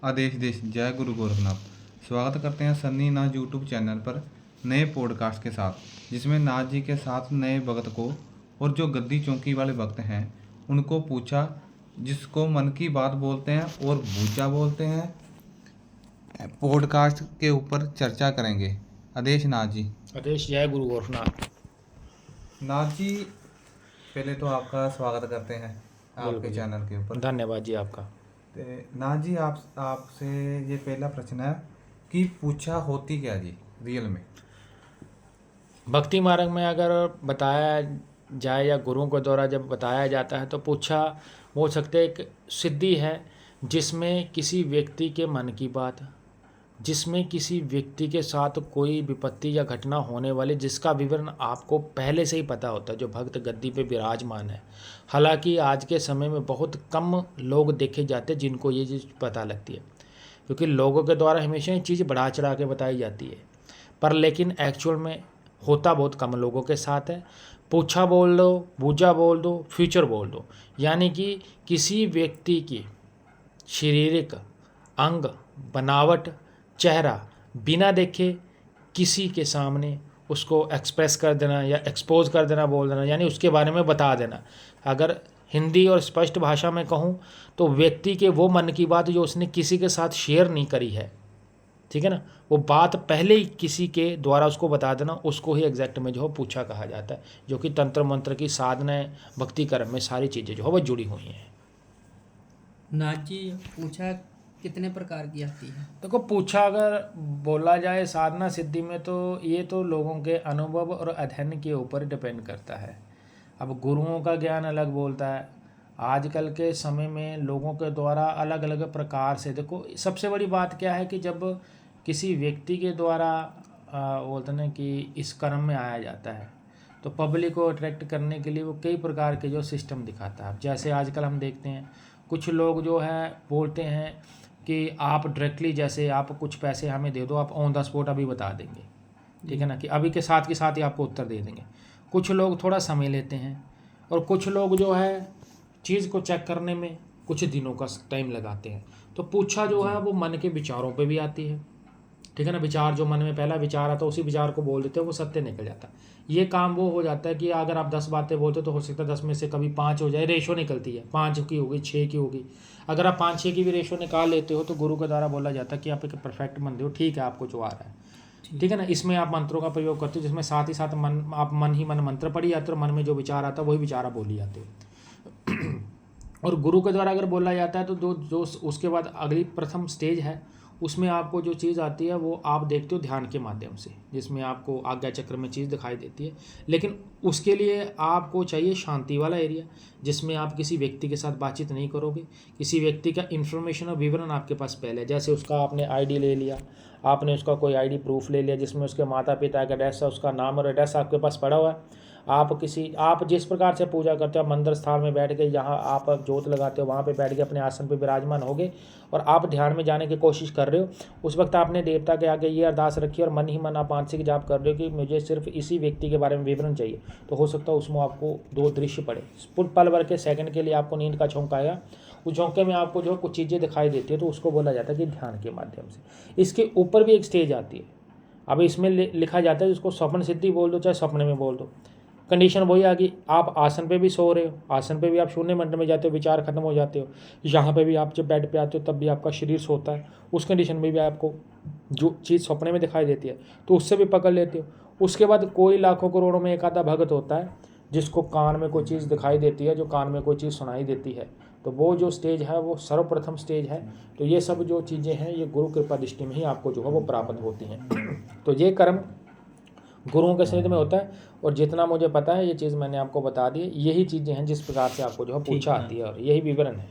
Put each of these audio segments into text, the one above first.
आदेश देश जय गुरु गोरखनाथ। स्वागत करते हैं सन्नी नाथ यूट्यूब चैनल पर नए पॉडकास्ट के साथ, जिसमें नाथ जी के साथ नए भक्त को और जो गद्दी चौकी वाले भक्त हैं उनको पूछा, जिसको मन की बात बोलते हैं और भूचा बोलते हैं, पॉडकास्ट के ऊपर चर्चा करेंगे। आदेश नाथ जी। आदेश जय गुरु गोरखनाथ। नाथ जी, पहले तो आपका स्वागत करते हैं आपके बिल्कुल। चैनल के ऊपर। धन्यवाद जी आपका। ते नाथ जी, आपसे ये पहला प्रश्न है कि पूछा होती क्या जी रियल में? भक्ति मार्ग में अगर बताया जाए या गुरुओं के द्वारा जब बताया जाता है तो पूछा बोल सकते हैं एक सिद्धि है जिसमें किसी व्यक्ति के मन की बात, जिसमें किसी व्यक्ति के साथ कोई विपत्ति या घटना होने वाली जिसका विवरण आपको पहले से ही पता होता है, जो भक्त गद्दी पे विराजमान है। हालांकि आज के समय में बहुत कम लोग देखे जाते हैं जिनको ये चीज़ पता लगती है, क्योंकि लोगों के द्वारा हमेशा ये चीज़ बढ़ा चढ़ा के बताई जाती है, पर लेकिन एक्चुअल में होता बहुत कम लोगों के साथ है। पूछा बोल दो, बूझा बोल दो, फ्यूचर बोल दो, यानी कि किसी व्यक्ति की शारीरिक अंग, बनावट, चेहरा बिना देखे किसी के सामने उसको एक्सप्रेस कर देना या एक्सपोज कर देना, बोल देना, यानी उसके बारे में बता देना। अगर हिंदी और स्पष्ट भाषा में कहूँ तो व्यक्ति के वो मन की बात जो उसने किसी के साथ शेयर नहीं करी है, ठीक है ना, वो बात पहले ही किसी के द्वारा उसको बता देना, उसको ही एग्जैक्ट में जो है पूछा कहा जाता है, जो कि तंत्र मंत्र की साधनाएं, भक्ति कर्म में सारी चीज़ें जो है वो जुड़ी हुई हैं। नाथ जी, पूछा कितने प्रकार की आती है? देखो, पूछा अगर बोला जाए साधना सिद्धि में तो ये तो लोगों के अनुभव और अध्ययन के ऊपर डिपेंड करता है। अब गुरुओं का ज्ञान अलग बोलता है। आजकल के समय में लोगों के द्वारा अलग अलग प्रकार से, देखो सबसे बड़ी बात क्या है कि जब किसी व्यक्ति के द्वारा बोलते हैं कि इस कर्म में आया जाता है तो पब्लिक को अट्रैक्ट करने के लिए वो कई प्रकार के जो सिस्टम दिखाता है। जैसे आजकल हम देखते हैं कुछ लोग जो है बोलते हैं कि आप डायरेक्टली, जैसे आप कुछ पैसे हमें दे दो, आप ऑन द स्पॉट अभी बता देंगे, ठीक है ना, कि अभी के साथ ही आपको उत्तर दे देंगे। कुछ लोग थोड़ा समय लेते हैं और कुछ लोग जो है चीज़ को चेक करने में कुछ दिनों का टाइम लगाते हैं। तो पूछा जो है वो मन के विचारों पे भी आती है, ठीक है ना। विचार जो मन में पहला विचार आता है उसी विचार को बोल देते हैं, वो सत्य निकल जाता है। ये काम वो हो जाता है कि अगर आप 10 बातें बोलते हो तो हो सकता है 10 में से कभी 5 हो जाए, रेशो निकलती है, 5 की होगी, 6 की होगी। अगर आप 5-6 की भी रेशो निकाल लेते हो तो गुरु के द्वारा बोला जाता है कि आप एक परफेक्ट बंदे हो, ठीक है, आपको जो आ रहा है, ठीक है ना। इसमें आप मंत्रों का प्रयोग करते हो जिसमें साथ ही साथ आप मन ही मन मंत्र पढ़ी जाते हो, मन में जो विचार आता है वही विचार आप बोली जाते हो। और गुरु के द्वारा अगर बोला जाता है तो जो उसके बाद अगली प्रथम स्टेज है, उसमें आपको जो चीज़ आती है वो आप देखते हो ध्यान के माध्यम से, जिसमें आपको आज्ञा चक्र में चीज़ दिखाई देती है। लेकिन उसके लिए आपको चाहिए शांति वाला एरिया, जिसमें आप किसी व्यक्ति के साथ बातचीत नहीं करोगे, किसी व्यक्ति का इन्फॉर्मेशन और विवरण आपके पास पहले है। जैसे उसका आपने आईडी ले लिया, आपने उसका कोई आईडी प्रूफ ले लिया जिसमें उसके माता पिता का एड्रेस है, उसका नाम और एड्रेस आपके पास पड़ा हुआ है। आप जिस प्रकार से पूजा करते हो, मंदिर स्थान में बैठ के, जहाँ आप जोत लगाते हो वहाँ पे बैठ के अपने आसन पे विराजमान होगे और आप ध्यान में जाने की कोशिश कर रहे हो। उस वक्त आपने देवता के आगे ये अरदास रखी और मन ही मन आप मानसिक जाप कर रहे हो कि मुझे सिर्फ इसी व्यक्ति के बारे में विवरण चाहिए। तो हो सकता है उसमें आपको 2 दृश्य पड़े, पल भर के सेकंड के लिए आपको नींद का झोंका आएगा, उस झोंके में आपको जो कुछ चीज़ें दिखाई देती है तो उसको बोला जाता है कि ध्यान के माध्यम से। इसके ऊपर भी एक स्टेज आती है। अब इसमें लिखा जाता है जिसको स्वप्न सिद्धि बोल दो चाहे सपने में बोल दो, कंडीशन वही आ गई। आप आसन पे भी सो रहे हो, आसन पे भी आप शून्य मंडल में जाते हो, विचार खत्म हो जाते हो। यहाँ पे भी आप जब बेड पे आते हो तब भी आपका शरीर सोता है, उस कंडीशन में भी आपको जो चीज़ सपने में दिखाई देती है तो उससे भी पकड़ लेते हो। उसके बाद कोई लाखों करोड़ों में एक आधा भगत होता है जिसको कान में कोई चीज़ दिखाई देती है, जो कान में कोई चीज़ सुनाई देती है, तो वो जो स्टेज है वो सर्वप्रथम स्टेज है। तो ये सब जो चीज़ें हैं ये गुरु कृपा दृष्टि में ही आपको जो है वो प्राप्त होती हैं। तो ये कर्म गुरुओं के सानिध्य में होता है और जितना मुझे पता है ये चीज़ मैंने आपको बता दी। यही चीज़ें हैं जिस प्रकार से आपको जो है पूछा आती है और यही विवरण है।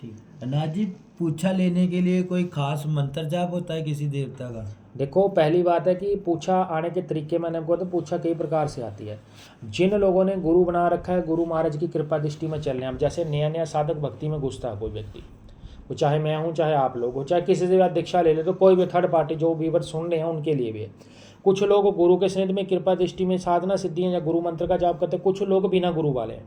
ठीक। नाथ जी, पूछा लेने के लिए कोई खास मंत्र जाप होता है किसी देवता का? देखो, पहली बात है कि पूछा आने के तरीके मैंने आपको तो पूछा कई प्रकार से आती है। जिन लोगों ने गुरु बना रखा है, गुरु महाराज की कृपा दृष्टि में चल रहे हैं, अब जैसे नया नया साधक भक्ति में घुसता है कोई व्यक्ति, वो चाहे मैं हूँ चाहे आप लोग हो, चाहे किसी से भी आप दीक्षा ले ले, तो कोई भी थर्ड पार्टी जो व्यूवर सुन रहे हैं उनके लिए भी है। कुछ लोग गुरु के सानिध्य में कृपा दृष्टि में साधना सिद्धि या गुरु मंत्र का जाप करते हैं, कुछ लोग बिना गुरु वाले हैं।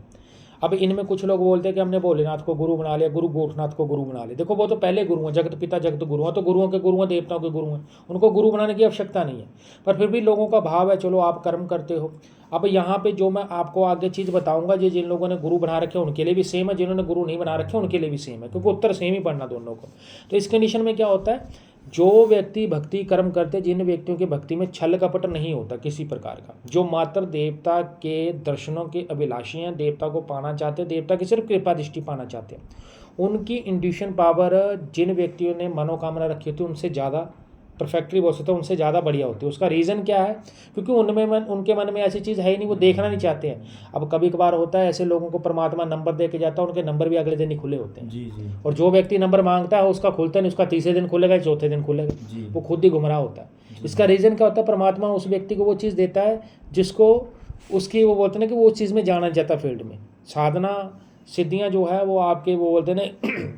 अब इनमें कुछ लोग बोलते हैं कि हमने भोलेनाथ को गुरु बना लिया, गुरु गोरखनाथ को गुरु बना लिया। देखो वो तो पहले गुरु हैं, जगत पिता जगत गुरु हैं, तो गुरुओं के गुरु हैं, देवताओं के गुरु हैं, उनको गुरु बनाने की आवश्यकता नहीं है। पर फिर भी लोगों का भाव है, चलो आप कर्म करते हो। अब यहाँ पे जो मैं आपको आगे चीज़ बताऊंगा, जो जिन लोगों ने गुरु बना रखे हैं उनके लिए भी सेम है, जिन्होंने गुरु नहीं बना रखे उनके लिए भी सेम है, क्योंकि उत्तर सेम ही पढ़ना दोनों को। तो इस कंडीशन में क्या होता है, जो व्यक्ति भक्ति कर्म करते हैं, जिन व्यक्तियों की भक्ति में छल कपट नहीं होता किसी प्रकार का, जो मात्र देवता के दर्शनों के अभिलाषी हैं, देवता को पाना चाहते हैं, देवता की सिर्फ कृपा दृष्टि पाना चाहते हैं, उनकी इंट्यूशन पावर जिन व्यक्तियों ने मनोकामना रखी होती है उनसे ज़्यादा परफेक्टली बोल सकते हैं, उनसे ज़्यादा बढ़िया होती है। उसका रीज़न क्या है, क्योंकि उनके मन में ऐसी चीज़ है ही नहीं, वो देखना नहीं चाहते हैं। अब कभी कभार होता है ऐसे लोगों को परमात्मा नंबर दे के जाता है, उनके नंबर भी अगले दिन ही खुले होते हैं। जी। और जो व्यक्ति नंबर मांगता है उसका खुलता नहीं, उसका तीसरे दिन खुलेगा, चौथे दिन खुलेगा, वो खुद ही गुमराह होता है। इसका रीज़न क्या होता है, परमात्मा उस व्यक्ति को वो चीज़ देता है जिसको उसकी वो बोलते हैं कि वो उस चीज़ में जाना चाहता है फील्ड में। साधना सिद्धियाँ जो है वो आपके वो बोलते हैं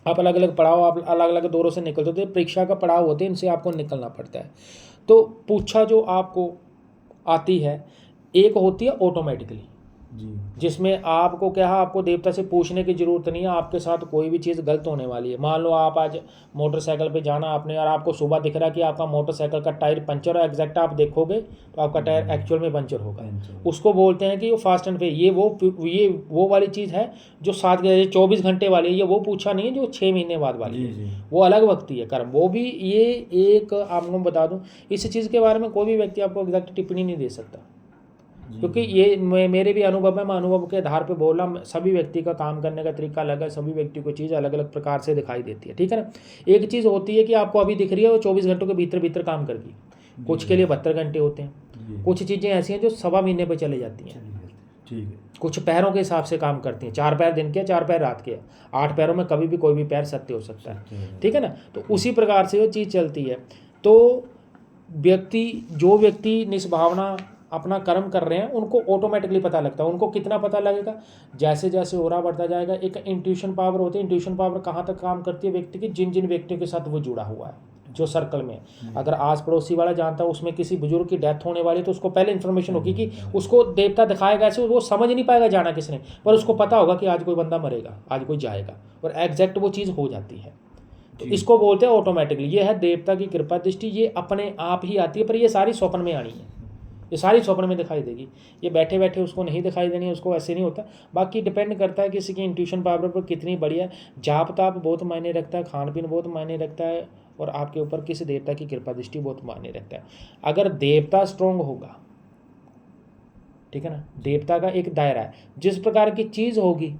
आप अलग अलग पड़ाव, आप अलग अलग दौरों से निकलते होते हैं, परीक्षा का पड़ाव होते हैं, इनसे आपको निकलना पड़ता है। तो पूछा जो आपको आती है, एक होती है ऑटोमेटिकली, जिसमें आपको क्या है, आपको देवता से पूछने की ज़रूरत नहीं है, आपके साथ कोई भी चीज़ गलत होने वाली है। मान लो आप आज मोटरसाइकिल पे जाना आपने, और आपको सुबह दिख रहा है कि आपका मोटरसाइकिल का टायर पंचर है, एग्जैक्ट आप देखोगे तो आपका टायर एक्चुअल में पंचर होगा। उसको बोलते हैं कि वो फास्ट एंड पे, ये वो वाली चीज़ है जो 24 घंटे वाली है। ये वो पूछा नहीं है जो 6 महीने बाद वाली है, वो अलग वक्ती है कर्म। वो भी ये एक आपको बता दूँ, इस चीज़ के बारे में कोई भी व्यक्ति आपको एग्जैक्ट टिप्पणी नहीं दे सकता, क्योंकि ये मेरे भी अनुभव है, मैं अनुभव के आधार पे बोल रहा हूँ। सभी व्यक्ति का काम करने का तरीका अलग है, सभी व्यक्ति को चीज़ अलग अलग प्रकार से दिखाई देती है, ठीक है ना। एक चीज़ होती है कि आपको अभी दिख रही है वो 24 घंटों के भीतर काम करगी, कुछ के लिए 72 घंटे होते हैं, कुछ चीज़ें ऐसी हैं जो 1.25 महीने पर चले जाती हैं, ठीक है। कुछ पैरों के हिसाब से काम करती हैं, 4 पैर दिन के, 4 पैर रात के, 8 पैरों में कभी भी कोई भी पैर सत्य हो सकता है, ठीक है ना। तो उसी प्रकार से वो चीज़ चलती है। तो जो व्यक्ति निष्भावना अपना कर्म कर रहे हैं उनको ऑटोमेटिकली पता लगता है। उनको कितना पता लगेगा, जैसे जैसे ओरा बढ़ता जाएगा। एक इंट्यूशन पावर होती है, इंट्यूशन पावर कहाँ तक काम करती है व्यक्ति की, जिन जिन व्यक्तियों के साथ वो जुड़ा हुआ है, जो सर्कल में। अगर आस पड़ोसी वाला जानता है उसमें किसी बुजुर्ग की डेथ होने वाली है, तो उसको पहले इन्फॉर्मेशन होगी कि उसको देवता दिखाएगा ऐसे, वो समझ नहीं पाएगा जाना किसने, पर उसको पता होगा कि आज कोई बंदा मरेगा, आज कोई जाएगा, और एग्जैक्ट वो चीज़ हो जाती है। तो इसको बोलते हैं ऑटोमेटिकली। ये है देवता की कृपा दृष्टि, ये अपने आप ही आती है, पर ये सारी स्वप्न में आनी है, ये सारी स्वप्न में दिखाई देगी। ये बैठे बैठे उसको नहीं दिखाई देनी है, उसको ऐसे नहीं होता। बाकी डिपेंड करता है किसी की इंट्यूशन पावर पर कितनी बढ़िया। जाप ताप बहुत मायने रखता है, खान पीन बहुत मायने रखता है, और आपके ऊपर किस देवता की कृपा दृष्टि बहुत मायने रखता है। अगर देवता स्ट्रोंग होगा, ठीक है ना, देवता का एक दायरा है, जिस प्रकार की चीज़ होगी,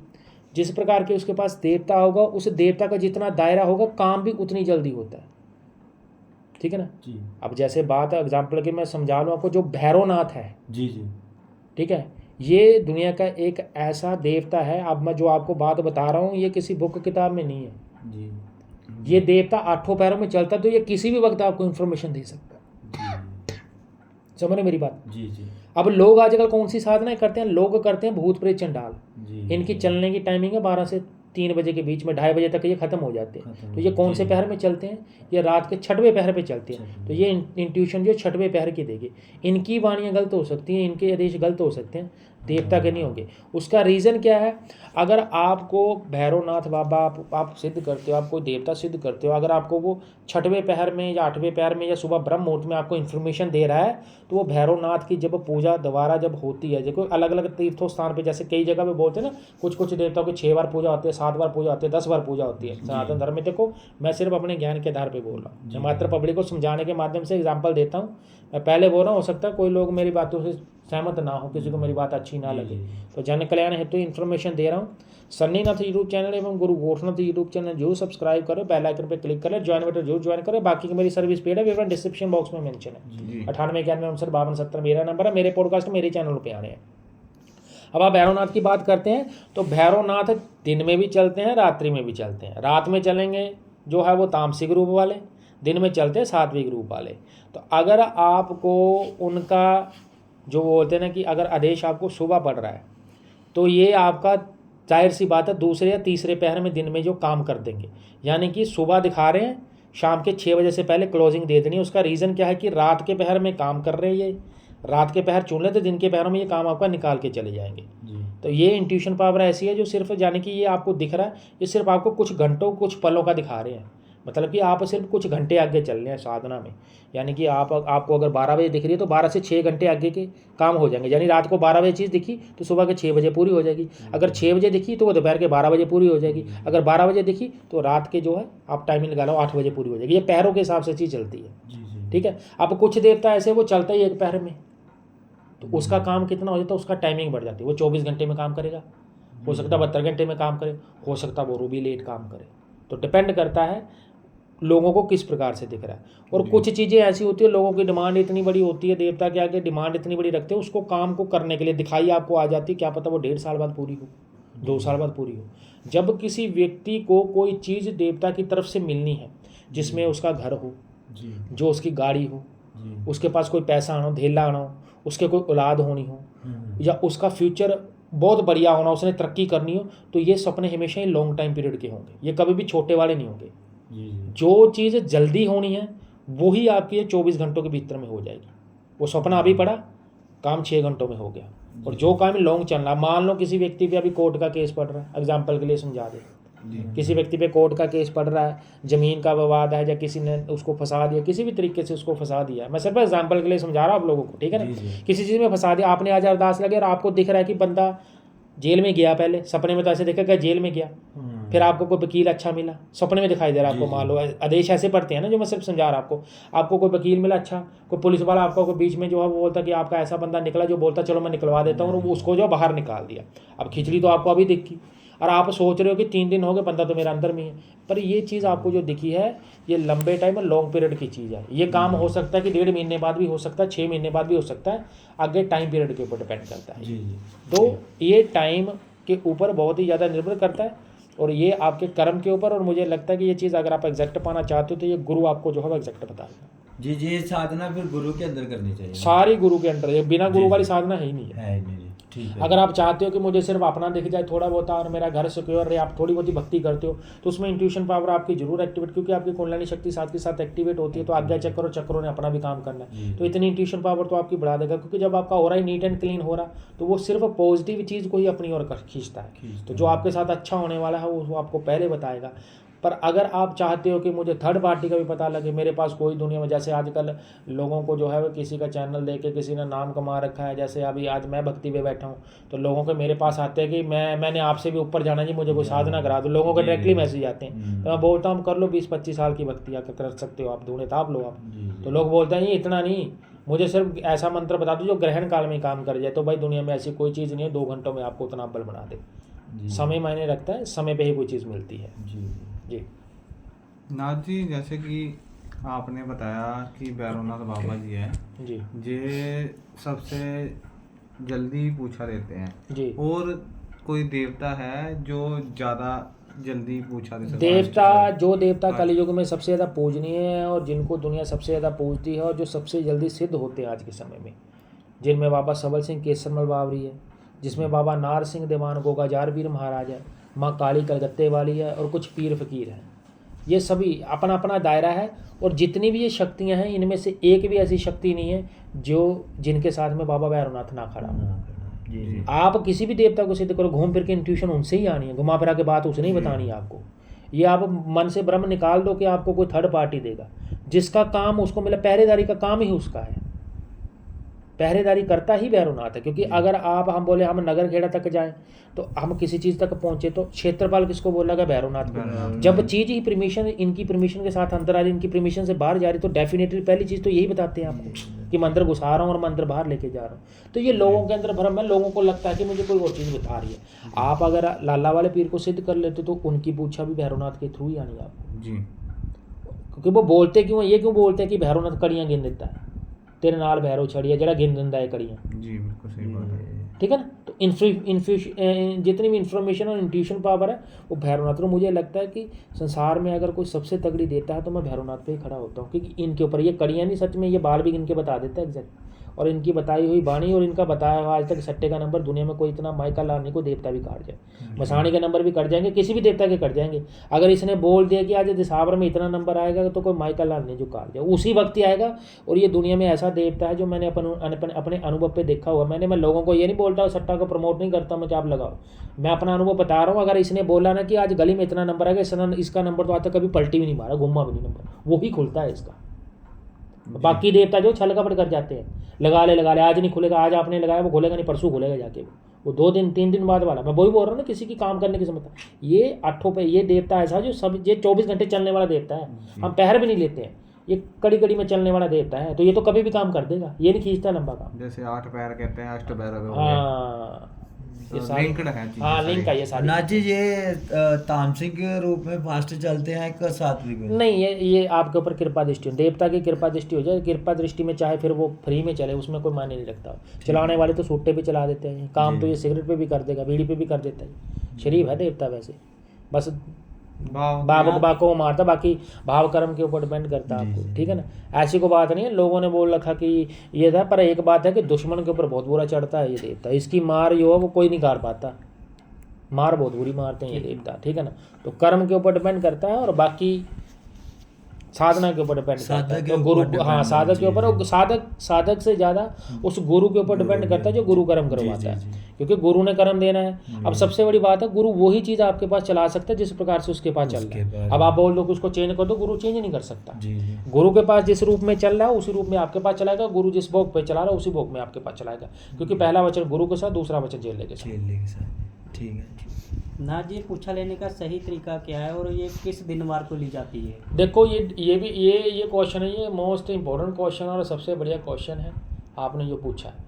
जिस प्रकार के उसके पास देवता होगा, उस देवता का जितना दायरा होगा काम भी उतनी जल्दी होता है, ठीक है ना जी। अब जैसे बात एग्जाम्पल की मैं समझा लूँ आपको, जो भैरवनाथ है, जी, ठीक है, ये दुनिया का एक ऐसा देवता है। अब मैं जो आपको बात बता रहा हूँ ये किसी बुक किताब में नहीं है जी। ये देवता 8 पैरों में चलता है, तो ये किसी भी वक्त आपको इन्फॉर्मेशन दे सकता है। समझ रहे मेरी बात? जी जी अब लोग आजकल कौन सी साधनाएं करते हैं, लोग करते हैं भूत प्रेत चंडाल। जी। इनकी चलने की टाइमिंग है 12 से 3 बजे के बीच में, 2:30 बजे तक ये खत्म हो जाते हैं। तो ये कौन से पहर में चलते हैं, ये रात के 6वें पहर पे चलते हैं। तो ये इंट्यूशन जो 6वें पहर की देगी। इनकी वाणियाँ गलत हो सकती हैं, इनके आदेश गलत हो सकते हैं, देवता के नहीं होंगे। उसका रीज़न क्या है, अगर आपको भैरवनाथ बाबा आप सिद्ध करते हो, आप कोई देवता सिद्ध करते हो, अगर आपको वो 6वें पहर में या 8वें पहर में या सुबह ब्रह्म मुहूर्त में आपको इन्फॉर्मेशन दे रहा है, तो वो भैरवनाथ की जब पूजा दोबारा जब होती है, देखो अलग अलग तीर्थों स्थान पे, जैसे कई जगह पे बोलते हैं ना, कुछ देवताओं की 6 बार पूजा होती है, 7 बार पूजा होती है, 10 बार पूजा होती है सनातन धर्म में। देखो मैं सिर्फ अपने ज्ञान के आधार पर बोल रहा हूँ, मैं मात्र पब्लिक को समझाने के माध्यम से एग्जाम्पल देता हूँ। मैं पहले बोल रहा हूँ, हो सकता है कोई लोग मेरी बातों से सहमत ना हो, किसी को मेरी बात अच्छी ना लगे, तो जन कल्याण हेतु इन्फॉर्मेशन दे रहा हूँ। सन्नीनाथ यूट्यूब चैनल एवं गुरु गोरखनाथ यूट्यूब चैनल जरूर सब्सक्राइब करो, बेल आइकन पर क्लिक करें, ज्वाइन बटन जरूर ज्वाइन करें। बाकी की मेरी सर्विस पेड है, विवरण डिस्क्रिप्शन बॉक्स में मेंशन है। 9891595270 मेरा नंबर है, मेरे पॉडकास्ट मेरे चैनल पे आने हैं। अब आप भैरवनाथ की बात करते हैं, तो भैरवनाथ दिन में भी चलते हैं, रात्रि में भी चलते हैं। रात में चलेंगे जो है वो तामसिक रूप वाले, दिन में चलते हैं सात्विक रूप वाले। तो अगर आपको उनका जो बोलते हैं ना कि अगर आदेश आपको सुबह पड़ रहा है, तो ये आपका जाहिर सी बात है दूसरे या तीसरे पहर में दिन में जो काम कर देंगे, यानी कि सुबह दिखा रहे हैं, शाम के 6 बजे से पहले क्लोजिंग दे देनी है। उसका रीज़न क्या है कि रात के पहर में काम कर रहे हैं, ये रात के पहर चुन ले तो दिन के पहरों में ये काम आपका निकाल के चले जाएंगे। तो ये इंट्यूशन पावर ऐसी है जो सिर्फ यानी कि ये आपको दिख रहा है, ये सिर्फ आपको कुछ घंटों कुछ पलों का दिखा रहे हैं। मतलब कि आप सिर्फ कुछ घंटे आगे चल रहे हैं साधना में। यानी कि आपको अगर 12 बजे दिख रही है तो 12 से 6 घंटे आगे के काम हो जाएंगे। यानी रात को 12 बजे चीज़ दिखी तो सुबह के 6 बजे पूरी हो जाएगी। अगर 6 बजे दिखी तो वो दोपहर के 12 बजे पूरी हो जाएगी। अगर 12 बजे दिखी तो रात के जो है आप टाइमिंग लगा लो 8 बजे पूरी हो जाएगी। ये पैरों के हिसाब से चीज़ चलती है। ठीक है। अब कुछ देवता ऐसे वो चलता ही एक पैर में, तो उसका काम कितना हो जाता है, उसका टाइमिंग बढ़ जाती है। वो 24 घंटे में काम करेगा, हो सकता है 72 घंटे में काम करे, हो सकता है वो रूबी लेट काम करे। तो डिपेंड करता है लोगों को किस प्रकार से दिख रहा है। और कुछ चीज़ें ऐसी होती है, लोगों की डिमांड इतनी बड़ी होती है, देवता के आगे डिमांड इतनी बड़ी रखते हैं, उसको काम को करने के लिए दिखाई आपको आ जाती है, क्या पता वो 1.5 साल बाद पूरी हो, 2 साल बाद पूरी हो। जब किसी व्यक्ति को कोई चीज़ देवता की तरफ से मिलनी है, जिसमें उसका घर हो, जो उसकी गाड़ी हो, उसके पास कोई पैसा आना हो, धेला आना हो, उसके कोई औलाद होनी हो, या उसका फ्यूचर बहुत बढ़िया होना, उसने तरक्की करनी हो, तो ये सपने हमेशा ही लॉन्ग टाइम पीरियड के होंगे, ये कभी भी छोटे वाले नहीं होंगे। जो चीज़ जल्दी होनी है वही आपकी 24 घंटों के भीतर में हो जाएगी। वो सपना अभी पड़ा, काम 6 घंटों में हो गया। और जो काम लॉन्ग चल रहा, मान लो किसी व्यक्ति पे अभी कोर्ट का केस पड़ रहा है, एग्जाम्पल के लिए समझा दे, किसी व्यक्ति पे कोर्ट का केस पड़ रहा है, ज़मीन का विवाद है, या किसी ने उसको फंसा दिया, किसी भी तरीके से उसको फंसा दिया, मैं सिर्फ एग्जाम्पल के लिए समझा रहा हूँ आप लोगों को, ठीक है ना। किसी चीज़ में फंसा दिया, आपने आज अरदास लगे और आपको दिख रहा है कि बंदा जेल में गया, पहले सपने में तो ऐसे देखा कि जेल में गया, फिर आपको कोई वकील अच्छा मिला, सपने में दिखाई दे रहा है आपको, मान लो आदेश ऐसे पढ़ते हैं ना, जो मैं सिर्फ समझा रहा आपको कोई वकील मिला अच्छा, कोई पुलिस वाला आपको कोई बीच में जो है वो बोलता कि आपका ऐसा बंदा निकला जो बोलता चलो मैं निकलवा देता हूँ, और उसको जो बाहर निकाल दिया। अब खिचड़ी तो आपको अभी दिखी और आप सोच रहे हो कि 3 दिन हो गए, बंदा तो मेरा अंदर में है, पर ये चीज़ आपको जो दिखी है ये लंबे टाइम और लॉन्ग पीरियड की चीज़ है। ये काम हो सकता है कि 1.5 महीने बाद भी हो सकता है, 6 महीने बाद भी हो सकता है, आगे टाइम पीरियड के ऊपर डिपेंड करता है। तो ये टाइम के ऊपर बहुत ही ज़्यादा निर्भर करता है, और ये आपके कर्म के ऊपर। और मुझे लगता है कि ये चीज़ अगर आप एग्जैक्ट पाना चाहते हो तो ये गुरु आपको जो है एग्जैक्ट बताएगा। जी, साधना फिर गुरु के अंदर करनी चाहिए, सारी गुरु के अंदर, बिना गुरु वाली साधना है ही नहीं है। ठीक है। अगर आप चाहते हो कि मुझे सिर्फ अपना दिख जाए थोड़ा बहुत और मेरा घर सिक्योर रहे, आप थोड़ी बहुत ही भक्ति करते हो, तो उसमें इंट्यूशन पावर आपकी जरूर एक्टिवेट, क्योंकि आपकी कुंडलिनी शक्ति साथ के साथ एक्टिवेट होती है। तो आज्ञा चक्र और चक्रों ने अपना भी काम करना है, तो इतनी इंट्यूशन पावर तो आपकी बढ़ा देगा, क्योंकि जब आपका aura he neat and clean हो रहा तो वो सिर्फ पॉजिटिव चीज़ को ही अपनी ओर खींचता है। तो जो आपके साथ अच्छा होने वाला है वो आपको पहले बताएगा। पर अगर आप चाहते हो कि मुझे थर्ड पार्टी का भी पता लगे, मेरे पास कोई दुनिया में, जैसे आजकल लोगों को जो है वो किसी का चैनल देके किसी ने नाम कमा रखा है, जैसे अभी आज मैं भक्ति पे बैठा हूँ तो लोगों के मेरे पास आते हैं कि मैंने आपसे भी ऊपर जाना जी, मुझे कोई साधना करा दो। लोगों के डायरेक्टली मैसेज आते हैं, तो मैं बोलता हूँ कर लो 20-25 साल की भक्ति आकर कर सकते हो आप, ढूंढे ताप लो आप। तो लोग बोलते हैं ये इतना नहीं, मुझे सिर्फ ऐसा मंत्र बता दो जो ग्रहण काल में काम कर जाए। तो भाई दुनिया में ऐसी कोई चीज़ नहीं है 2 घंटों में आपको उतना बल बना दे। समय मायने रखता है, समय पे ही कोई चीज़ मिलती है। जी नाथ जी, जैसे कि आपने बताया कि भैरवनाथ बाबा जी हैं जी ये सबसे जल्दी पूछा देते हैं जी। और कोई देवता है जो ज़्यादा जल्दी पूछा दे सकता देवता, जो देवता कलयुग में सबसे ज़्यादा पूजनीय है और जिनको दुनिया सबसे ज़्यादा पूजती है और जो सबसे जल्दी सिद्ध होते हैं आज के समय में, जिनमें बाबा सबल सिंह केसरमल बावरी है, जिसमें बाबा नार सिंह देवान गोगाजार वीर महाराज है, माँ काली कलकत्ते वाली है, और कुछ पीर फकीर हैं। ये सभी अपना अपना दायरा है, और जितनी भी ये शक्तियाँ हैं इनमें से एक भी ऐसी शक्ति नहीं है जो जिनके साथ में बाबा भैरवनाथ ना खड़ा हो। आप किसी भी देवता को सिद्ध करो, घूम फिर के इंट्यूशन उनसे ही आनी है, घुमा फिरा के बात उसने ही बतानी है आपको। ये आप मन से भ्रम निकाल दो कि आपको कोई थर्ड पार्टी देगा, जिसका काम उसको मिला, पहरेदारी का काम ही उसका है, पहरेदारी करता ही भैरवनाथ है। क्योंकि अगर हम बोले हम नगर खेड़ा तक जाएं तो हम किसी चीज़ तक पहुंचे तो क्षेत्रपाल किसको बोला गया? भैरवनाथ को। जब चीज़ ही परमिशन, इनकी परमिशन के साथ अंदर आ रही, इनकी परमिशन से बाहर जा रही, तो डेफिनेटली पहली चीज़ तो यही बताते हैं आपको कि मैं अंदर घुसा रहा हूँ और मैं अंदर बाहर लेके जा रहा हूँ। तो ये लोगों के अंदर भ्रम है, लोगों को लगता है कि मुझे कोई और चीज़ बता रही है। आप अगर लाला वाले पीर को सिद्ध कर लेते तो उनकी पूछा भी भैरवनाथ के थ्रू ही आनी आपको जी। क्योंकि वो बोलते क्यों, ये क्यों बोलते हैं कि भैरवनाथ कड़ियाँ गिन देता है, तेरे नाल भैरव छड़िया जरा गिन दिंदा है कड़ियाँ जी। बिल्कुल सही बात है, ठीक है ना। तो जितनी भी इंफॉर्मेशन और इंट्यूशन पावर है वो भैरवनाथ। तो मुझे लगता है कि संसार में अगर कोई सबसे तगड़ी देता है तो मैं भैरवनाथ पे ही खड़ा होता हूँ, क्योंकि इनके ऊपर ये कड़ियाँ नहीं, सच में ये बाल भी गिन के बता देता है एग्जैक्ट। और इनकी बताई हुई वाणी और इनका बताया हुआ आज तक सट्टे का नंबर दुनिया में कोई इतना माइका लाने को देवता भी काट जाए, मसाणी के नंबर भी कट जाएंगे, किसी भी देवता के कट जाएंगे। अगर इसने बोल दिया कि आज दिसावर में इतना नंबर आएगा तो कोई माइका लाल नहीं जो काट जाए, उसी वक्त ही आएगा। और ये दुनिया में ऐसा देवता है जो मैंने अपने अनुभव पे देखा हुआ। मैं लोगों को ये नहीं बोलता, सट्टा को प्रमोट नहीं करता मैं कि आप लगाओ, मैं अपना अनुभव बता रहा हूँ। अगर इसने बोला ना कि आज गली में इतना नंबर आएगा, इसका नंबर तो आज तक कभी पलटी भी नहीं मारा, घुमा भी नहीं नंबर, वो ही खुलता है इसका। बाकी देवता जो छल कपट कर जाते हैं, लगा ले आज नहीं खुलेगा, आज आपने लगाया वो खुलेगा नहीं, परसों खुलेगा जाके वो 2 दिन 3 दिन बाद वाला। मैं वही बोल रहा हूँ ना, किसी की काम करने की समझता। ये आठों पे ये देवता ऐसा जो सब ये 24 घंटे चलने वाला देवता है, हम पहर भी नहीं लेते हैं, ये कड़ी कड़ी में चलने वाला देवता है। तो ये तो कभी भी काम कर देगा, ये नहीं खींचता लंबा काम। जैसे 8 पैर कहते हैं, अष्ट भैरव हो गए। हाँ ये सारी लिंक्ड है चीजें हाँ सारी। लिंक है ये सारी। नाथ जी ये तामसिक रूप में फास्ट चलते हैं कि सात्विक में? नहीं, ये आपके ऊपर कृपा दृष्टि हो, देवता की कृपा दृष्टि हो जाए। कृपा दृष्टि में चाहे फिर वो फ्री में चले, उसमें कोई मायने नहीं रखता। चलाने वाले तो सूटे पे चला देते हैं काम, तो ये सिगरेट पे भी कर देगा, बीड़ी पे भी कर देता है। शरीफ है देवता वैसे, बस बाबा को मारता, बाकी भाव कर्म के ऊपर डिपेंड करता है आपको, ठीक है ना। ऐसी कोई बात नहीं है, लोगों ने बोल रखा कि ये था, पर एक बात है कि दुश्मन के ऊपर बहुत बुरा चढ़ता है ये देवता। इसकी मार जो है वो कोई नहीं गार पाता, मार बहुत बुरी मारते हैं ये देवता, ठीक है ना। तो कर्म के ऊपर डिपेंड करता है, और बाकी साधना के ऊपर डिपेंड करता है। तो गुरु, हाँ साधक के ऊपर, साधक से ज़्यादा उस गुरु के ऊपर डिपेंड करता है जो गुरु कर्म करवाता है, क्योंकि गुरु ने कर्म देना है। अब सबसे बड़ी बात है, गुरु वही चीज़ आपके पास चला सकता है जिस प्रकार से उसके पास चल रहा है। अब आप बोल दो कि उसको चेंज कर दो, गुरु चेंज नहीं कर सकता। गुरु के पास जिस रूप में चल रहा है उसी रूप में आपके पास चलाएगा, गुरु जिस भोग पे चला रहा है उसी भोग में आपके पास चलाएगा, क्योंकि पहला वचन गुरु के साथ, दूसरा वचन जेल के साथ। ठीक है नाथ जी, पूछा लेने का सही तरीका क्या है और ये किस दिनवार को ली जाती है? देखो ये क्वेश्चन है, ये मोस्ट इम्पोर्टेंट क्वेश्चन और सबसे बढ़िया क्वेश्चन है आपने जो पूछा है।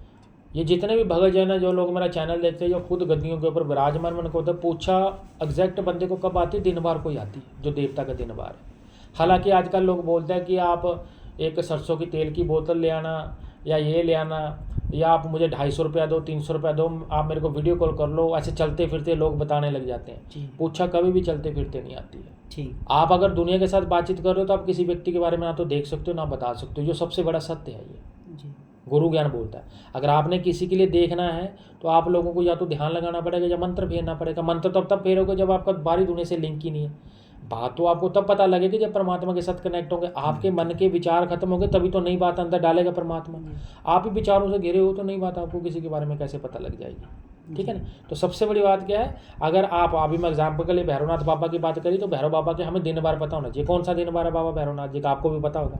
ये जितने भी भगतजन हैं, जो लोग मेरा चैनल देखते हैं, जो खुद गद्दियों के ऊपर विराजमान मन को होता है, पूछा एग्जैक्ट बंदे को कब आती है? दिनवार को ही आती है, जो देवता का दिनवार है। हालांकि आजकल लोग बोलते हैं कि आप एक सरसों की तेल की बोतल ले आना, या ये ले आना, या आप मुझे 250 रुपया दो, 300 रुपया दो, आप मेरे को वीडियो कॉल कर लो, ऐसे चलते फिरते लोग बताने लग जाते हैं। पूछा कभी भी चलते फिरते नहीं आती है। ठीक, आप अगर दुनिया के साथ बातचीत कर रहे हो तो आप किसी व्यक्ति के बारे में ना तो देख सकते हो ना बता सकते हो, जो सबसे बड़ा सत्य है ये जी, गुरु ज्ञान बोलता है। अगर आपने किसी के लिए देखना है तो आप लोगों को या तो ध्यान लगाना पड़ेगा या मंत्र फेरना पड़ेगा। मंत्र तो तब फेरोगे जब आपका बाहरी दुनिया से लिंक ही नहीं है। बात तो आपको तब पता लगेगी जब परमात्मा के साथ कनेक्ट होंगे, आपके मन के विचार खत्म होंगे, तभी तो नई बात अंदर डालेगा परमात्मा। आप ही विचारों से घिरे हो तो नई बात आपको किसी के बारे में कैसे पता लग जाएगी, ठीक है ना। तो सबसे बड़ी बात क्या है, अगर आप अभी मैं एग्जाम्पल के लिए भैरवनाथ बाबा की बात करी तो भैरव बाबा के हमें दिन बार पता होना चाहिए। कौन सा दिन बार है बाबा भैरवनाथ जी का, आपको भी पता होगा।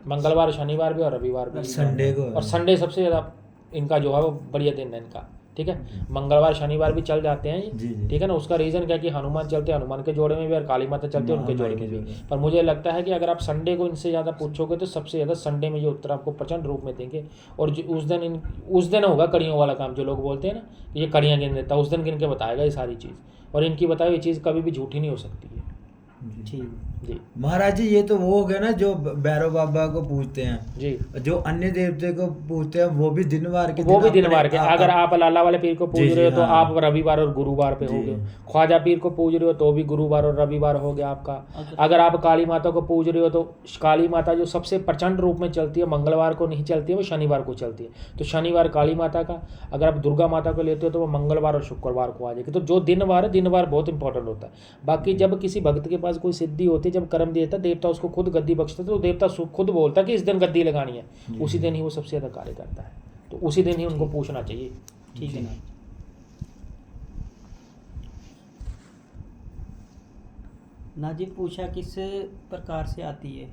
मंगलवार, शनिवार भी और रविवार भी, संडे को, और संडे सबसे ज़्यादा इनका जो है वो बढ़िया दिन है इनका, ठीक है। मंगलवार शनिवार भी चल जाते हैं ये, ठीक है ना। उसका रीज़न क्या है कि हनुमान चलते हैं, हनुमान के जोड़े में भी, और काली माता चलते हैं उनके जोड़े में भी। पर मुझे लगता है कि अगर आप संडे को इनसे ज़्यादा पूछोगे तो सबसे ज़्यादा संडे में ये उत्तर आपको प्रचंड रूप में देंगे। और जो उस दिन होगा कड़ियों वाला काम, जो लोग बोलते हैं ना ये कड़ियाँ गिन देता, उस दिन गिन के बताएगा ये सारी चीज़, और इनकी बताई हुई चीज़ कभी भी झूठी नहीं हो सकती है। ठीक जी महाराज जी, ये तो वो हो गया ना जो भैरव बाबा को पूछते हैं जी, जो अन्य देवते को पूछते हैं वो भी दिनवार के, वो भी दिनवार के। अगर आप लाला वाले पीर को पूज रहे हो तो हाँ। आप रविवार और गुरुवार पे होगे। ख्वाजा पीर को पूज रहे हो तो भी गुरुवार और रविवार हो गया आपका। अगर आप काली माता को पूज रहे हो तो काली माता जो सबसे प्रचंड रूप में चलती है, मंगलवार को नहीं चलती है, वो शनिवार को चलती है, तो शनिवार काली माता का। अगर आप दुर्गा माता को लेते हो तो वो मंगलवार और शुक्रवार को आ जाएगी। तो जो दिनवार है, दिनवार बहुत इंपॉर्टेंट होता है। बाकी जब किसी भक्त के पास कोई सिद्धि होती है, जब कर्म देता है देवता, उसको खुद गद्दी बख्शता है, तो देवता खुद बोलता है कि इस दिन गद्दी लगानी है, उसी दिन ही वो सबसे ज़्यादा कार्य करता है। तो उसी दिन ही उनको पूछना चाहिए। ठीक है ना। ना जी, पूछा किस प्रकार से आती है?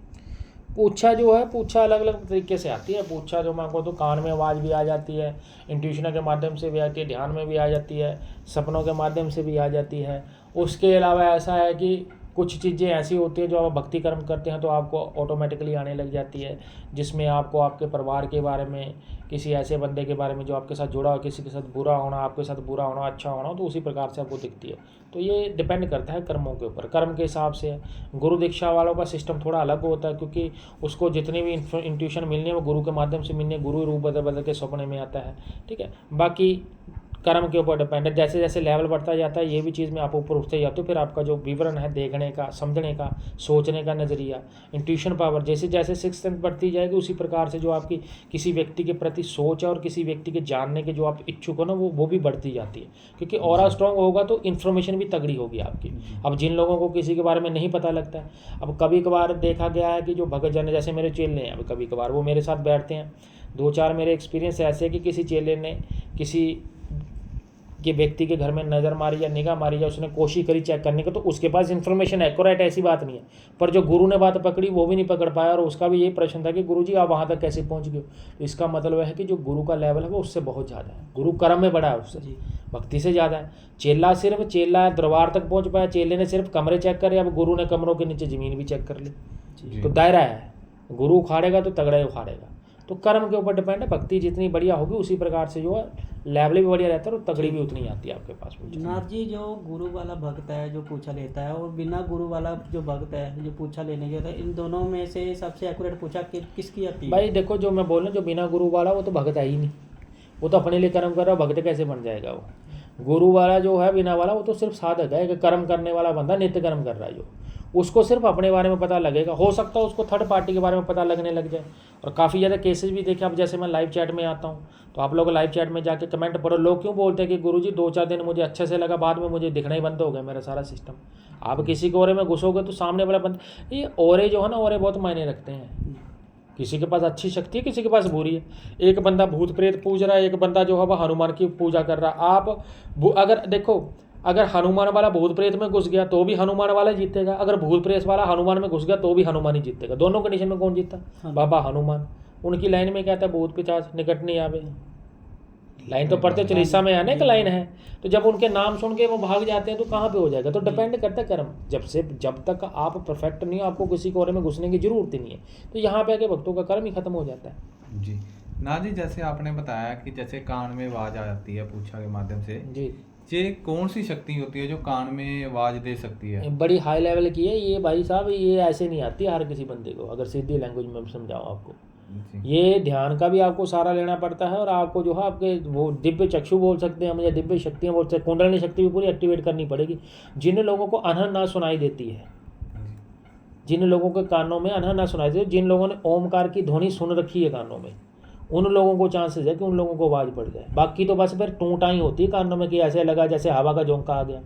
पूछा जो है, पूछा अलग अलग तरीके से आती है। पूछा जो मांगो तो कान में आवाज़ भी आ जाती है, इंट्यूशन के माध्यम से भी आती है, ध्यान में भी आ जाती है, सपनों के माध्यम से भी आ जाती है। उसके अलावा ऐसा है कि कुछ चीज़ें ऐसी होती है जो आप भक्ति कर्म करते हैं तो आपको ऑटोमेटिकली आने लग जाती है, जिसमें आपको आपके परिवार के बारे में, किसी ऐसे बंदे के बारे में जो आपके साथ जुड़ा हो, किसी के साथ बुरा होना, आपके साथ बुरा होना, अच्छा होना, तो उसी प्रकार से आपको दिखती है। तो ये डिपेंड करता है कर्मों के ऊपर, कर्म के हिसाब से। गुरु दीक्षा वालों का सिस्टम थोड़ा अलग होता है, क्योंकि उसको जितनी भी इंट्यूशन मिलनी है वो गुरु के माध्यम से मिलनी है। गुरु रूप बदल बदल के सपने में आता है, ठीक है। बाकी कर्म के ऊपर डिपेंड है। जैसे जैसे लेवल बढ़ता जाता है ये भी चीज़ में आप ऊपर उठते जाते हो, फिर आपका जो विवरण है देखने का, समझने का, सोचने का नज़रिया, इंट्यूशन पावर जैसे जैसे सिक्स्थ सेंस बढ़ती जाएगी उसी प्रकार से जो आपकी किसी व्यक्ति के प्रति सोच है और किसी व्यक्ति के जानने के जो आप इच्छुक हो ना वो भी बढ़ती जाती है। क्योंकि ऑरा स्ट्रांग होगा तो इन्फॉर्मेशन भी तगड़ी होगी आपकी। अब जिन लोगों को किसी के बारे में नहीं पता लगता है, अब कभी कभार देखा गया है कि जो भगत जन जैसे मेरे चेले हैं, अब कभी कभार वो मेरे साथ बैठते हैं, 2-4 मेरे एक्सपीरियंस ऐसे है कि किसी चेले ने किसी के व्यक्ति के घर में नज़र मारी या निगाह मारी या उसने कोशिश करी चेक करने की, तो उसके पास इन्फॉर्मेशन एक्यूरेट, ऐसी बात नहीं है, पर जो गुरु ने बात पकड़ी वो भी नहीं पकड़ पाया और उसका भी यही प्रश्न था कि गुरुजी आप वहाँ तक कैसे पहुँच गए। तो इसका मतलब है कि जो गुरु का लेवल है वो उससे बहुत ज़्यादा है, गुरु कर्म में बड़ा है, उससे भक्ति से ज़्यादा है। चेला सिर्फ चेला दरबार तक पहुँच पाया, चेले ने सिर्फ कमरे चेक करे, अब गुरु ने कमरों के नीचे ज़मीन भी चेक कर ली। तो दायरा है, गुरु उखाड़ेगा तो तगड़ा ही उखाड़ेगा। तो कर्म के ऊपर डिपेंड है, भक्ति जितनी बढ़िया होगी उसी प्रकार से जो है लेवल भी बढ़िया रहता है और तगड़ी भी उतनी आती है आपके पास। नाथ जी, जो गुरु वाला भक्त है जो पूछा लेता है और बिना गुरु वाला जो भक्त है जो पूछा लेने के होता है, इन दोनों में से सबसे एक्यूरेट पूछा किसकी आती है? भाई देखो, जो मैं बोल रहा हूँ, जो बिना गुरु वाला वो तो भक्त है ही नहीं, वो तो अपने लिए कर्म कर रहा है, भक्त कैसे बन जाएगा वो। गुरु वाला जो है बिना वाला वो तो सिर्फ साधक है, कि कर्म करने वाला बंदा नित्य कर्म कर रहा है, जो उसको सिर्फ अपने बारे में पता लगेगा। हो सकता है उसको थर्ड पार्टी के बारे में पता लगने लग जाए, और काफ़ी ज़्यादा केसेस भी देखे। अब जैसे मैं लाइव चैट में आता हूँ तो आप लोग लाइव चैट में जाके कमेंट पढ़ो, लोग क्यों बोलते हैं कि गुरुजी 2-4 दिन मुझे अच्छे से लगा, बाद में मुझे दिखना ही बंद हो गया मेरा सारा सिस्टम। आप किसी के ओरे में घुसोगे तो सामने वाला बंद, ये ओरे जो है ना, ओरे बहुत मायने रखते हैं। किसी के पास अच्छी शक्ति है, किसी के पास बुरी है। एक बंदा भूत प्रेत पूज रहा है, एक बंदा जो है वह हनुमान की पूजा कर रहा है। आप अगर देखो, अगर हनुमान वाला भूत प्रेत में घुस गया तो भी हनुमान वाला जीतेगा, अगर भूत प्रेत वाला हनुमान में घुस गया तो भी हनुमान ही जीतेगा। दोनों कंडीशन में कौन जीतता? बाबा हनुमान। उनकी लाइन में क्या था? भूत पिशाच निकट नहीं आवे। लाइन तो पढ़ते चालीसा में आने का लाइन है, तो जब उनके नाम सुन के वो भाग जाते हैं तो कहाँ पे हो जाएगा? तो डिपेंड करता है कर्म। जब तक आप परफेक्ट नहीं हो, आपको किसी कोरे में घुसने की जरूरत ही नहीं है, तो यहाँ पे आके भक्तों का कर्म ही खत्म हो जाता है। जी ना जी, जैसे आपने बताया कि जैसे कान में आवाज़ आ जाती है पूछा के माध्यम से, जी, ये कौन सी शक्ति होती है जो कान में आवाज़ दे सकती है? बड़ी हाई लेवल की है ये भाई साहब, ये ऐसे नहीं आती हर किसी बंदे को। अगर सीधी लैंग्वेज में समझाऊँ आपको, जी। ये ध्यान का भी आपको सारा लेना पड़ता है, और आपको जो है आपके वो दिव्य चक्षु बोल सकते हैं हम, या दिव्य शक्तियाँ बोल सकते हैं, कुंडलिनी शक्ति भी पूरी एक्टिवेट करनी पड़ेगी। जिन लोगों को अनहद ना सुनाई देती है, जिन लोगों के कानों में अनहद ना सुनाई देती है, जिन लोगों ने ओमकार की ध्वनि सुन रखी है कानों में, उन लोगों को चांसेस है कि उन लोगों को आवाज़ पड़ जाए। बाकी तो बस फिर टूटा ही होती है कानों में, कि ऐसे लगा जैसे हवा का झोंका आ गया।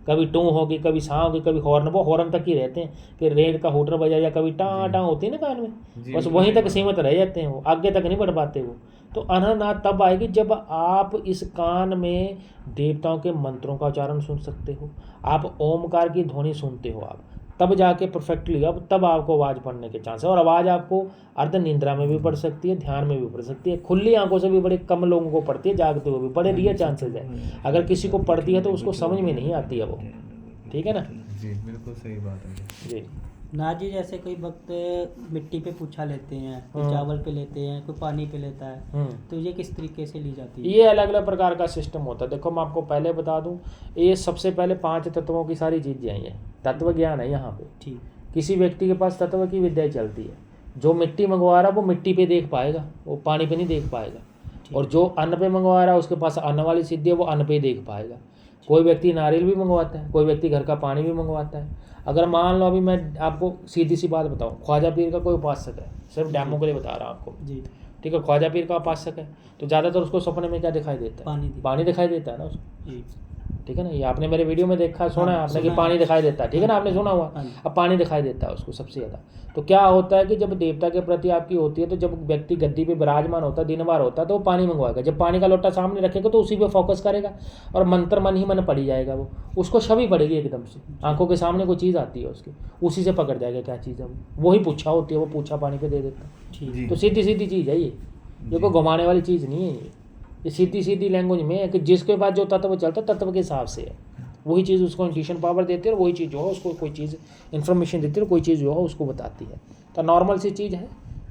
कभी टू होगी, कभी सा होगी, कभी हॉर्न, वो हॉर्न तक ही रहते हैं कि रेल का हूटर बजा, या कभी टाँ टाँ होती है ना कान में, बस वहीं तक सीमित रह जाते हैं, वो आगे तक नहीं बढ़ पाते वो। तो अनहद तब आएगी जब आप इस कान में देवताओं के मंत्रों का उच्चारण सुन सकते हो, आप ओमकार की ध्वनि सुनते हो, आप तब जाके परफेक्टली, अब तब आपको आवाज़ पढ़ने के चांस है। और आवाज़ आपको अर्ध निंद्रा में भी पढ़ सकती है, ध्यान में भी पढ़ सकती है, खुली आंखों से भी बड़े कम लोगों को पढ़ती है, जागते हुए भी बड़े रियर चांसेस है। अगर किसी को पढ़ती है तो उसको समझ में नहीं आती है वो, ठीक है ना जी, बिल्कुल सही बात है जी। नाथ जी, जैसे कोई भक्त मिट्टी पे पूछा लेते हैं, कोई चावल पे लेते हैं, कोई पानी पे लेता है, तो ये किस तरीके से ली जाती है? ये अलग अलग प्रकार का सिस्टम होता है। देखो मैं आपको पहले बता दूं, ये सबसे पहले 5 तत्वों की सारी चीज़ें हैं, ये तत्व ज्ञान है यहाँ पे। ठीक। किसी व्यक्ति के पास तत्व की विद्या चलती है, जो मिट्टी मंगवा रहा है वो मिट्टी पे देख पाएगा, वो पानी पे नहीं देख पाएगा, और जो अन्न पे मंगवा रहा है उसके पास अन्न वाली सिद्धि है, वो अन्न पे ही देख पाएगा। कोई व्यक्ति नारियल भी मंगवाता है, कोई व्यक्ति घर का पानी भी मंगवाता है। अगर मान लो अभी मैं आपको सीधी सी बात बताऊं, ख्वाजा पीर का कोई उपासक है, सिर्फ डेमो के लिए बता रहा हूँ आपको जी। ठीक है, ख्वाजा पीर का उपासक है, तो ज़्यादातर उसको सपने में क्या दिखाई देता है? पानी दिखाई देता है ना उसको, जी। ठीक है ना। ये आपने मेरे वीडियो में देखा, सुना है आपने कि पानी दिखाई देता है, ठीक है ना, आपने सुना हुआ। अब पानी दिखाई देता है उसको सबसे ज़्यादा। तो क्या होता है कि जब देवता के प्रति आपकी होती है, तो जब व्यक्ति गद्दी पे विराजमान होता है, दिन भर होता है, तो वो पानी मंगवाएगा। जब पानी का लोटा सामने रखेगा तो उसी पे फोकस करेगा, और मंत्र मन ही मन पड़ी जाएगा, वो उसको छवि पड़ेगी एकदम से, आंखों के सामने कोई चीज़ आती है उसकी, उसी से पकड़ जाएगा क्या चीज़ है, वही पूछा होती है, वो पूछा पानी पे दे देता है। तो सीधी सीधी चीज़ है ये कोई घुमाने वाली चीज़ नहीं है। ये सीधी सीधी लैंग्वेज में है कि जिसके बाद जो तत्व चलता है तत्व के हिसाब से है, वही चीज़ उसको इंट्यूशन पावर देती है, और वही चीज़ जो है उसको कोई चीज़ इन्फॉर्मेशन देती है, और कोई चीज़ जो है उसको बताती है। तो नॉर्मल सी चीज़ है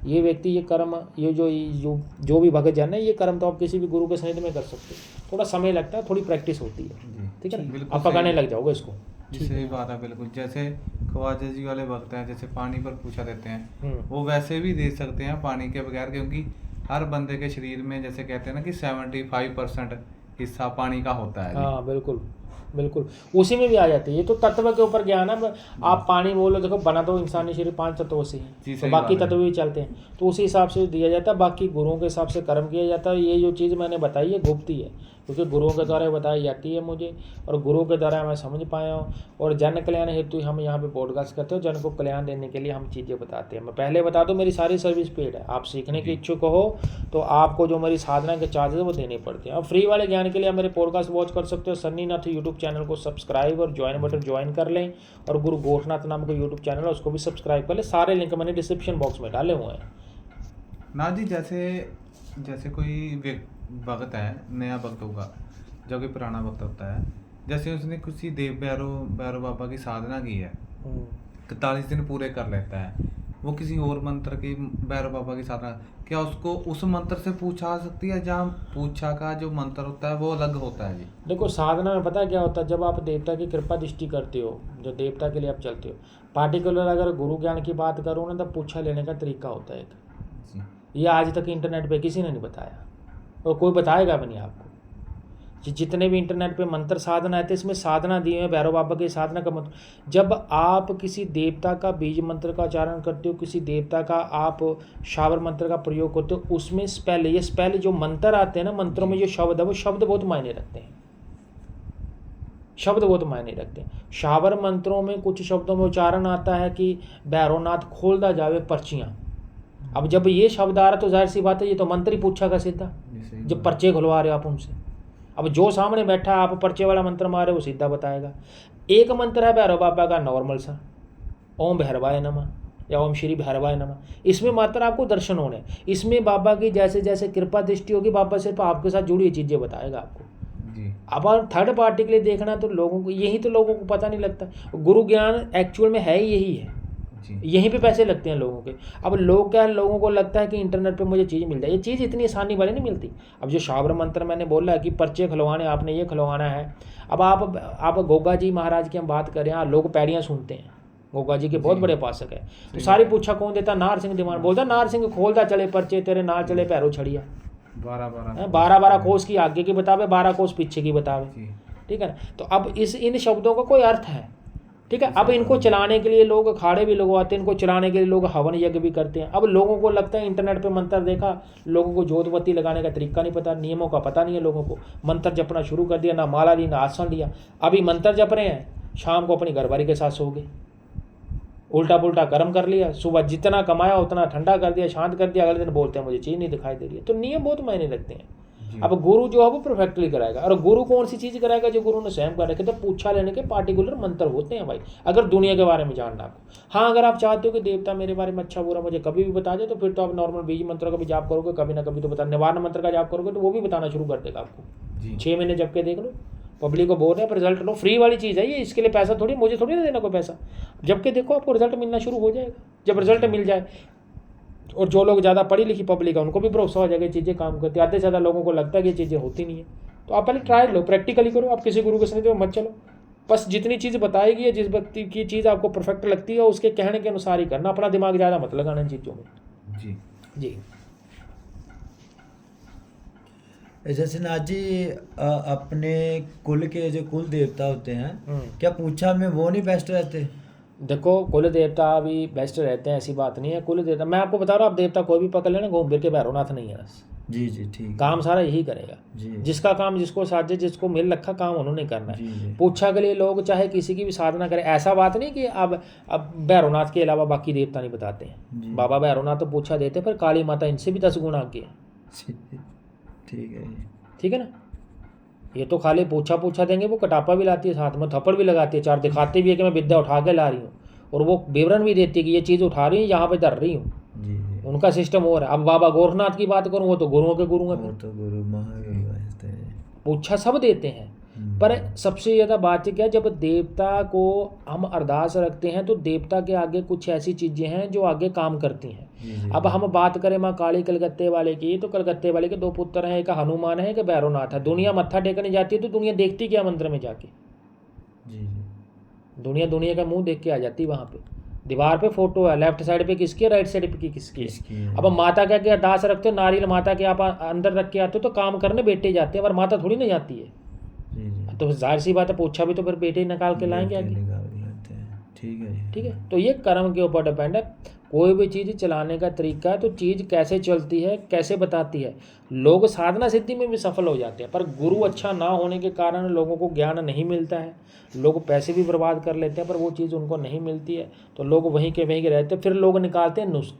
ये। व्यक्ति ये कर्म, ये जो भी भगत जन है, ये कर्म तो आप किसी भी गुरु के सानिध्य में कर सकते हो। थोड़ा समय लगता है, थोड़ी प्रैक्टिस होती है, ठीक है ना, आप पकाने लग जाओगे इसको। सही बात है बिल्कुल। जैसे ख्वाजा जी वाले भक्त हैं, जैसे पानी पर पूछा देते हैं, वो वैसे भी दे सकते हैं पानी के बगैर, क्योंकि हर बंदे के शरीर में जैसे कहते हैं ना कि 75% हिस्सा पानी का होता है जी। हाँ बिल्कुल बिल्कुल, उसी में भी आ जाती है। ये तो तत्व के ऊपर ज्ञान है। आप पानी बोलो, देखो बना तो इंसानी शरीर 5 तत्वों से जी, है, तो सही बाकी बात है। तत्व भी चलते हैं, तो उसी हिसाब से दिया जाता है। बाकी गुरुओं के हिसाब से कर्म किया जाता है। ये जो चीज़ मैंने बताई है गुप्त ही है, क्योंकि गुरुओं के द्वारा बताई जाती है मुझे, और गुरुओं के द्वारा मैं समझ पाया हूँ। और जन कल्याण हेतु हम यहाँ पे पॉडकास्ट करते हो, जन को कल्याण देने के लिए हम चीज़ें बताते हैं। मैं पहले बता दूँ, मेरी सारी सर्विस पेड है। आप सीखने के इच्छुक हो तो आपको जो मेरी साधना के चार्जेस वो देने पड़ते हैं। और फ्री वाले ज्ञान के लिए आप मेरे पॉडकास्ट वॉच कर सकते हो। सन्नी नाथ यूट्यूब चैनल को सब्सक्राइब और ज्वाइन बटन ज्वाइन कर लें, और गुरु गोरखनाथ नाम का यूट्यूब चैनल है उसको भी सब्सक्राइब कर लें। सारे लिंक मैंने डिस्क्रिप्शन बॉक्स में डाले हुए हैं। नाथ जी, जैसे जैसे कोई भक्त है, नया भक्त होगा, जो कोई पुराना भक्त होता है, जैसे उसने किसी देव भैरव बाबा की साधना की है, 41 दिन पूरे कर लेता है, वो किसी और मंत्र की भैरव बाबा की साधना, क्या उसको उस मंत्र से पूछा आ सकती है, जहाँ पूछा का जो मंत्र होता है वो अलग होता है जी? देखो साधना में पता है क्या होता है, जब आप देवता की कृपा दृष्टि करते हो, जो देवता के लिए आप चलते हो, पार्टिकुलर अगर गुरु ज्ञान की बात करो ना, तो पूछा लेने का तरीका होता है एक। जी ये आज तक इंटरनेट पे किसी ने नहीं बताया, और कोई बताएगा भी नहीं आपको। जितने भी इंटरनेट पे मंत्र साधना है, तो इसमें साधना दी है भैरव बाबा की साधना का मंत्र। जब आप किसी देवता का बीज मंत्र का उच्चारण करते हो, किसी देवता का आप शावर मंत्र का प्रयोग करते हो, उसमें स्पेल, ये स्पेल जो मंत्र आते हैं ना, मंत्रों में जो शब्द है वो शब्द बहुत मायने रखते हैं, शब्द बहुत मायने रखते हैं। शावर मंत्रों में कुछ शब्दों में उच्चारण आता है कि भैरवनाथ खोलदा जावे पर्चियाँ। अब जब ये शब्द आ रहा तो जाहिर सी बात है ये तो मंत्र ही पूछा का सीधा, जब पर्चे खुलवा रहे हो आप उनसे। अब जो सामने बैठा है, आप पर्चे वाला मंत्र मारे वो सीधा बताएगा। एक मंत्र है भैरव बाबा का नॉर्मल सा, ओम भैरवाय नमः या ओम श्री भैरवाय नमः। इसमें मात्र आपको दर्शन होने, इसमें बाबा की जैसे जैसे कृपा दृष्टि होगी, बाबा सिर्फ आपके साथ जुड़ी हुई चीज़ें बताएगा आपको। जी अब थर्ड पार्टी के लिए देखना तो लोगों को, यही तो लोगों को पता नहीं लगता। गुरु ज्ञान एक्चुअल में है ही यही है, जी यहीं पे पैसे लगते हैं लोगों के। अब लोग क्या है, लोगों को लगता है कि इंटरनेट पे मुझे चीज़ मिल जाए, ये चीज़ इतनी आसानी वाली नहीं मिलती। अब जो शावर मंत्र मैंने बोला है कि पर्चे खुलवाने, आपने ये खुलवाना है। अब आप गोगा जी महाराज की हम बात करें, हाँ लोग पैड़ियाँ सुनते हैं, गोगा जी के बहुत बड़े उपासक है, तो सारी पूछा कौन देता, नार सिंह दीवान बोलता, नार सिंह खोलता चले पर्चे तेरे, नार चले पैरों छड़िया। 12 कोस की आगे की बतावे, 12 कोस पीछे की बतावे, जी ठीक है ना। तो अब इन शब्दों का कोई अर्थ है, ठीक है। अब इनको चलाने के लिए लोग अखाड़े भी लगवाते हैं, इनको चलाने के लिए लोग हवन यज्ञ भी करते हैं। अब लोगों को लगता है इंटरनेट पे मंत्र देखा, लोगों को जोतबत्ती लगाने का तरीका नहीं पता, नियमों का पता नहीं है लोगों को, मंत्र जपना शुरू कर दिया, ना माला ली ना आसन लिया। अभी मंत्र जप रहे हैं, शाम को अपनी घरवाली के साथ सो गए, उल्टा पुल्टा कर्म कर लिया, सुबह जितना कमाया उतना ठंडा कर दिया, शांत कर दिया, अगले दिन बोलते हैं मुझे चीज़ नहीं दिखाई दे रही है। तो नियम बहुत मायने रखते हैं। अब गुरु जो है वो परफेक्टली कराएगा, और गुरु कौन सी चीज़ कराएगा, जो गुरु ने स्वयं कर रखे, तो पूछा लेने के पार्टिकुलर मंत्र होते हैं भाई, अगर दुनिया के बारे में जानना आपको। हाँ अगर आप चाहते हो कि देवता मेरे बारे में अच्छा बुरा मुझे कभी भी बता दे, तो फिर तो आप नॉर्मल बीज मंत्र का भी जाप करोगे, कभी ना कभी तो बता, निवारण मंत्र का जाप करोगे तो वो भी बताना शुरू कर देगा आपको। 6 महीने जब के देख लो, पब्लिक को बोल रहे हैं रिजल्ट लो, फ्री वाली चीज़ है ये, इसके लिए पैसा थोड़ी, मुझे थोड़ी ना देना कोई पैसा। जबकि देखो आपको रिजल्ट मिलना शुरू हो जाएगा। जब रिजल्ट मिल जाए, और जो लोग ज़्यादा पढ़ी लिखी पब्लिक है उनको भी भरोसा हो जाएगा चीज़ें काम करती है। आधे से ज़्यादा लोगों को लगता है कि ये चीज़ें होती नहीं है, तो आप पहले ट्राई लो, प्रैक्टिकली करो। आप किसी गुरु के सन्निधि में मत चलो, बस जितनी चीज़ बताएगी है, जिस व्यक्ति की चीज़ आपको परफेक्ट लगती है उसके कहने के अनुसार ही करना, अपना दिमाग ज़्यादा मत लगाना इन चीज़ों में। जी जी जैसे नाथ जी अपने कुल के जो कुल देवता होते हैं, क्या पूछा में वो नहीं बेस्ट रहते? देखो कुल देवता भी बेस्ट रहते हैं, ऐसी बात नहीं है। कुल देवता मैं आपको बता रहा हूँ, आप देवता कोई भी पकड़ लेना, घूम फिर के भैरवनाथ नहीं है बस। जी जी ठीक, काम सारा यही करेगा जी जिसका काम जिसको साजे, जिसको मिल रखा काम उन्होंने करना जी है। जी पूछा के लिए लोग चाहे किसी की भी साधना करें, ऐसा बात नहीं कि अब भैरवनाथ के अलावा बाकी देवता नहीं बताते जी। हैं। बाबा भैरवनाथ तो पूछा देते, पर काली माता इनसे भी 10 गुना आगे है, ठीक है जी। ठीक है ना। ये तो खाली पूछा देंगे, वो कटापा भी लाती है साथ में, थप्पड़ भी लगाती है, 4 दिखाती भी है कि मैं विद्या उठा के ला रही हूँ, और वो विवरण भी देती है कि ये चीज़ उठा रही हूँ, यहाँ पे धर रही हूँ। जी जी, उनका सिस्टम और है। अब बाबा गोरखनाथ की बात करूँ, वो तो गुरुओं के गुरु हैं, वो तो गुरु महागुरु रहते हैं। पूछा सब देते हैं। पर सबसे ज़्यादा बात क्या है, जब देवता को हम अरदास रखते हैं तो देवता के आगे कुछ ऐसी चीज़ें हैं जो आगे काम करती हैं। जी जी, अब हम बात करें माँ काली कलकत्ते वाले की, तो कलकत्ते वाले के 2 पुत्र हैं, एक हनुमान है, एक भैरवनाथ है। दुनिया मत्था टेकने जाती है तो दुनिया देखती क्या मंदिर में जाके, जी जी, दुनिया का मुंह देख के आ जाती वहाँ पे। दीवार पे फोटो है, लेफ्ट साइड पे किसकी है, राइट साइड पे किसकी किसकी है। है। अब माता का क्या अरदास रखते हो, नारियल माता के आप अंदर रख के आते हो तो काम करने बेटे जाते हैं, पर माता थोड़ी ना जाती है। जी जी। तो जाहिर सी बात है, पूछा भी तो फिर बेटे ही निकाल के लाएंगे बेटे आगे। निकाल के लाते हैं। ठीक है जी। ठीक है, तो ये कर्म के ऊपर डिपेंड है। कोई भी चीज़ चलाने का तरीका है, तो चीज़ कैसे चलती है, कैसे बताती है। लोग साधना सिद्धि में भी सफल हो जाते हैं, पर गुरु अच्छा ना होने के कारण लोगों को ज्ञान नहीं मिलता है। लोग पैसे भी बर्बाद कर लेते हैं, पर वो चीज़ उनको नहीं मिलती है, तो लोग वहीं के रहते हैं। फिर लोग निकालते हैं नुस्ख।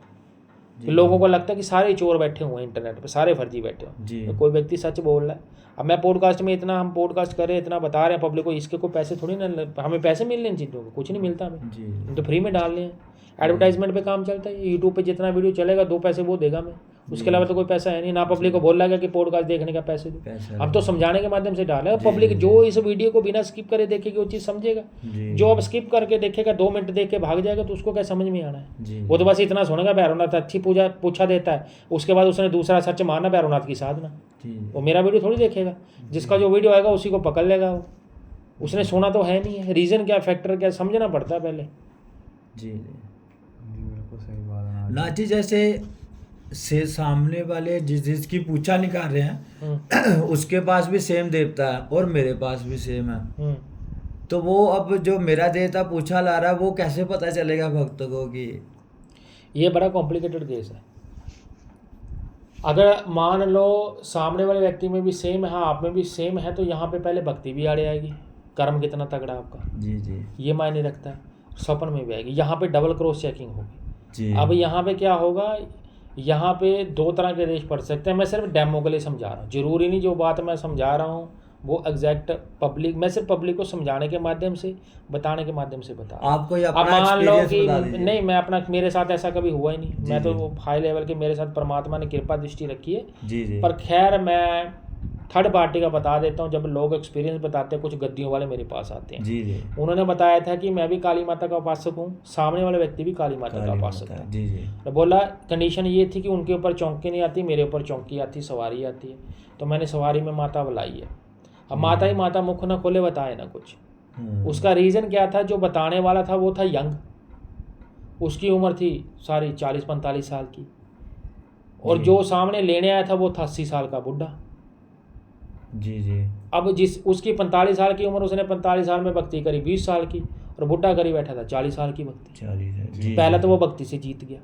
फिर लोगों को लगता है कि सारे चोर बैठे हुए हैं इंटरनेट पे, सारे फर्जी बैठे हुए जी। हैं, तो कोई व्यक्ति सच बोल रहा है। अब मैं पॉडकास्ट में इतना, हम पॉडकास्ट कर रहे हैं, इतना बता रहे हैं पब्लिक को, इसके कोई पैसे थोड़ी ना, हमें पैसे मिल रहे हैं इन चीज़ों को, कुछ नहीं मिलता हमें, जी हम तो फ्री में डाल रहे हैं। एडवर्टाइजमेंट पे काम चलता है, यूट्यूब पे जितना वीडियो चलेगा 2 पैसे वो देगा मैं, उसके अलावा तो कोई पैसा है नहीं। ना पब्लिक को बोल रहा है कि पॉडकास्ट देखने का पैसे दो, पैसा हम तो समझाने के माध्यम से डाल रहे हैं। पब्लिक जो इस वीडियो को बिना स्किप करे देखेगी वो चीज़ समझेगा। जी जो अब स्किप करके देखेगा, 2 मिनट देख के भाग जाएगा, तो उसको क्या समझ में आना है। जी वो तो बस इतना सुनेगा भैरवनाथ अच्छी पूजा पूछा देता है, उसके बाद उसने दूसरा सच माना भैरवनाथ की साधना, जी वो मेरा वीडियो थोड़ी देखेगा। जिसका जो वीडियो आएगा उसी को पकड़ लेगा वो, उसने सुना तो है नहीं है। रीज़न क्या, फैक्टर क्या, समझना पड़ता है पहले। जी जी। बिल्कुल सही बात है ना जी, जैसे से सामने वाले जिसकी पूछा निकाल रहे हैं उसके पास भी सेम देवता है और मेरे पास भी सेम है, तो वो अब जो मेरा देवता पूछा ला रहा है वो कैसे पता चलेगा भक्त को कि ये बड़ा कॉम्प्लिकेटेड केस है। अगर मान लो सामने वाले व्यक्ति में भी सेम है, आप में भी सेम है, तो यहाँ पे पहले भक्ति भी आड़े आएगी, कर्म कितना तगड़ा आपका, जी जी ये मायने रखता है। स्वप्न में भी आएगी, यहाँ पे डबल क्रॉस चेकिंग होगी। जी। अब यहाँ पे क्या होगा, यहाँ पे 2 तरह के देश पढ़ सकते हैं। मैं सिर्फ डेमो के लिए समझा रहा हूँ, जरूरी नहीं जो बात मैं समझा रहा हूँ वो एग्जैक्ट पब्लिक, मैं सिर्फ पब्लिक को समझाने के माध्यम से, बताने के माध्यम से बता रहा हूँ। आपको ये अब अपना मान लो एक्सपीरियंस कि बता दीजिए। नहीं, मैं अपना, मेरे साथ ऐसा कभी हुआ ही नहीं, जी, मैं तो जी। हाई लेवल के, मेरे साथ परमात्मा ने कृपा दृष्टि रखी है। जी जी। पर खैर मैं थर्ड पार्टी का बता देता हूँ। जब लोग एक्सपीरियंस बताते हैं, कुछ गद्दियों वाले मेरे पास आते हैं, जी जी। उन्होंने बताया था कि मैं भी काली माता का उपासक हूँ, सामने वाले व्यक्ति भी काली माता का काली उपासक माता, था। जी जी। तो बोला कंडीशन ये थी कि उनके ऊपर चौंकी नहीं आती, मेरे ऊपर चौंकी आती, सवारी आती है, तो मैंने सवारी में माता बुलाई है। अब माता ही माता, मुख न खोले बताए ना कुछ। उसका रीज़न क्या था, जो बताने वाला था वो था यंग, उसकी उम्र थी सारी 40-45 साल की, और जो सामने लेने आया था वो था 80 साल का बुढ़ा। जी जी। अब जिस उसकी 45 साल की उम्र, उसने 45 साल में भक्ति करी 20 साल की, और बुढ़ा करी बैठा था 40 साल की भक्ति। 40 है जी। पहला तो वो भक्ति से जीत गया,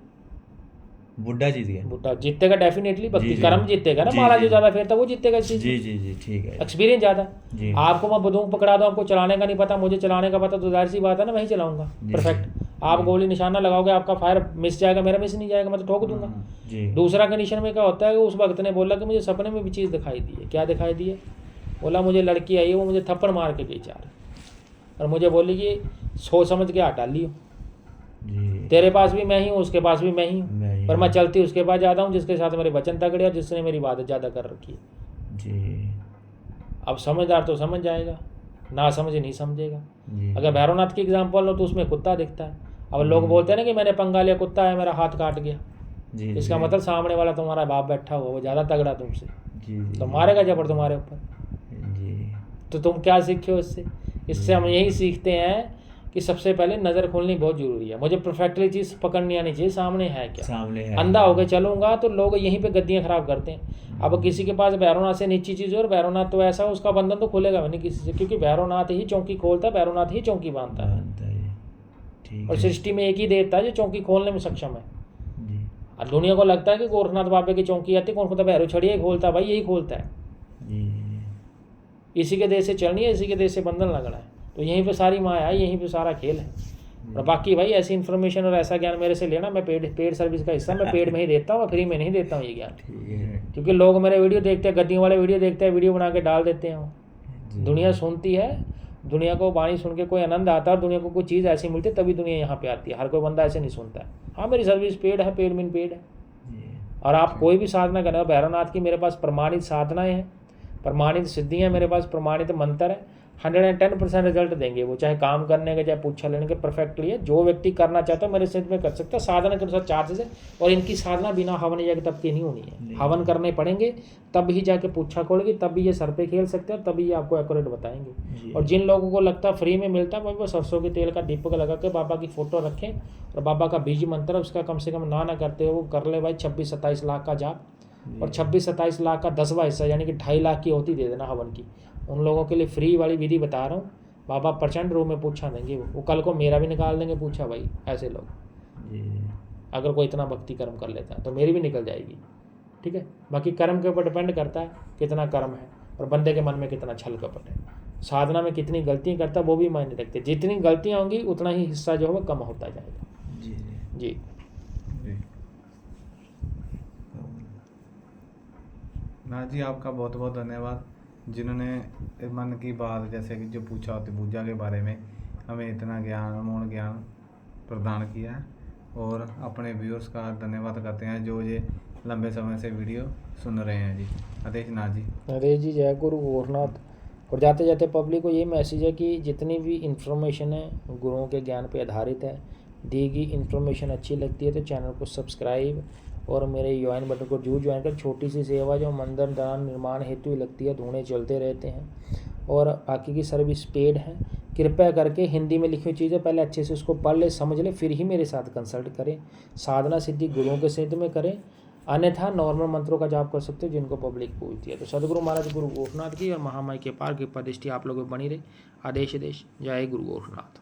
बुड्ढा जीत गया। बुढ़ा जीतेगा डेफिनेटली, भक्ति जी, जी। कर्म जीतेगा ना, जी, माला जी। जो ज़्यादा फेरता वो जीतेगा इस चीज़ जी में। जी जी। ठीक है एक्सपीरियंस ज़्यादा। जी। आपको मैं बंदूक पकड़ा दूँ, आपको चलाने का नहीं पता, मुझे चलाने का पता, तो जाहिर सी बात है ना, वहीं चलाऊंगा जी, परफेक्ट। आप गोली निशाना लगाओगे, आपका फायर मिस जाएगा, मेरा मिस नहीं जाएगा, मैं तो ठोक दूंगा। जी। दूसरा कंडीशन में क्या होता है कि उस भक्त ने बोला कि मुझे सपने में भी चीज़ दिखाई दी है। क्या दिखाई दी है? बोला मुझे लड़की आई है, वो मुझे थप्पड़ मार के गई 4, और मुझे बोली कि सोच समझ के हटा लियो, जी। तेरे पास भी मैं ही हूँ, उसके पास भी मैं ही मैं ही हूँ, पर मैं चलती उसके पास ज़्यादा हूँ जिसके साथ मेरे वचन तगड़े और जिसने मेरी बात ज़्यादा कर रखी है। जी अब समझदार तो समझ जाएगा, ना समझ नहीं समझेगा। जी। अगर भैरवनाथ की एग्जाम्पल लो तो उसमें कुत्ता दिखता है। अब लोग बोलते हैं ना कि मैंने पंगा लिया, कुत्ता है, मेरा हाथ काट गया, जी। इसका मतलब सामने वाला तुम्हारा बाप बैठा हुआ, वो ज़्यादा तगड़ा तुमसे, जी जी। तो मारेगा जबर तुम्हारे ऊपर। जी। तो तुम क्या सीखे हो इससे? इससे हम यही सीखते हैं कि सबसे पहले नज़र खोलनी बहुत ज़रूरी है। मुझे परफेक्टली चीज़ पकड़नी आनी चाहिए, सामने है क्या। सामने है। अंधा होकर चलूंगा तो लोग यहीं पे गद्दियाँ खराब करते हैं। अब किसी के पास भैरवनाथ से नीची चीज़ है और भैरवनाथ तो ऐसा, उसका बंधन तो खुलेगा भी नहीं किसी से, क्योंकि भैरवनाथ ही चौकी खोलता है, भैरवनाथ ही चौकी बांधता है। ठीक और है। सृष्टि में एक ही देवता है जो चौकी खोलने में सक्षम है। जी और दुनिया को लगता है कि गोरखनाथ बाबे की चौकी आती है, कौन खोलता? भैरव छड़िया ही खोलता है, भाई यही खोलता है। जी। इसी के देश से चलनी है, इसी के देश से बंधन लगना है, तो यहीं पे सारी माया है, यहीं पे सारा खेल है। और बाकी भाई ऐसी इन्फॉर्मेशन और ऐसा ज्ञान मेरे से लेना, मैं पेड सर्विस का हिस्सा मैं पेड में ही देता हूँ, फ्री में नहीं देता हूँ ये ज्ञान। ठीक है। क्योंकि लोग मेरे वीडियो देखते हैं, गद्दियों वाले वीडियो देखते हैं, वीडियो बना के डाल देते हैं, जी। दुनिया सुनती है, दुनिया को वाणी सुन के कोई आनंद आता है, और दुनिया को कोई चीज़ ऐसी मिलती है तभी दुनिया यहाँ पे आती है। हर कोई बंदा ऐसे नहीं सुनता है। हाँ, मेरी सर्विस पेड है, पेड मीन पेड है। जी। और आप कोई भी साधना करें, भैरवनाथ की मेरे पास प्रमाणित साधनाएं हैं, प्रमाणित सिद्धियाँ मेरे पास, प्रमाणित मंत्र है। 110% रिजल्ट देंगे वो, चाहे काम करने के चाहे पूछा लेने के, परफेक्टली है। जो व्यक्ति करना चाहता है मेरे सिद्ध में कर सकता है, साधना के अनुसार चार्जेस है। और इनकी साधना बिना हवन यज्ञ तब की नहीं होनी है, हवन करने पड़ेंगे तब ही जाके पूछा खोलेगी, तब भी ये सर पे खेल सकते हैं, तभी ये आपको एक्यूरेट बताएंगे। और जिन लोगों को लगता है फ्री में मिलता है, वो सरसों के तेल का दीपक लगा के बाबा की फोटो रखें और बाबा का बीज मंत्र उसका कम से कम ना करते हो वो कर ले भाई 26-27 लाख का जाप, और 26-27 लाख का 10वां हिस्सा यानी कि 2.5 लाख की होती दे देना हवन की। उन लोगों के लिए फ्री वाली विधि बता रहा हूँ। बाबा प्रचंड रूप में पूछा देंगे, वो कल को मेरा भी निकाल देंगे पूछा भाई। ऐसे लोग अगर कोई इतना भक्ति कर्म कर लेता है तो मेरी भी निकल जाएगी, ठीक है। बाकी कर्म के ऊपर डिपेंड करता है कितना कर्म है और बंदे के मन में कितना छल कपट है, साधना में कितनी गलतियाँ करता है वो भी मायने रखते। जितनी गलतियाँ होंगी उतना ही हिस्सा जो है वो कम होता जाएगा। जी जी नाथ जी आपका बहुत बहुत धन्यवाद, जिन्होंने मन की बात जैसे कि जो पूछा होती पूजा के बारे में हमें इतना ज्ञान अमूल्य ज्ञान प्रदान किया है। और अपने व्यूअर्स का धन्यवाद करते हैं जो ये लंबे समय से वीडियो सुन रहे हैं जी। आदेश नाथ जी। अरे जी जय गुरु गोरखनाथ। और जाते जाते पब्लिक को ये मैसेज है कि जितनी भी इन्फॉर्मेशन है गुरुओं के ज्ञान पे आधारित है। दी गई इन्फॉर्मेशन अच्छी लगती है तो चैनल को सब्सक्राइब और मेरे ज्वाइन बटन को जरूर ज्वाइन कर। छोटी सी सेवा जो मंदिर दान निर्माण हेतु ही लगती है, धूणे चलते रहते हैं और बाकी की सर्विस पेड है। कृपया करके हिंदी में लिखी हुई चीज़ें पहले अच्छे से उसको पढ़ ले समझ ले, फिर ही मेरे साथ कंसल्ट करें। साधना सिद्धि गुरुओं के सिद्ध में करें, अन्यथा नॉर्मल मंत्रों का जाप कर सकते हो जिनको पब्लिक पूछती है। तो सदगुरु महाराज गुरु गोरखनाथ की और महामाई के पार कृपा दृष्टि आप लोगों को बनी रहे। आदेश आदेश। जय गुरु गोरखनाथ।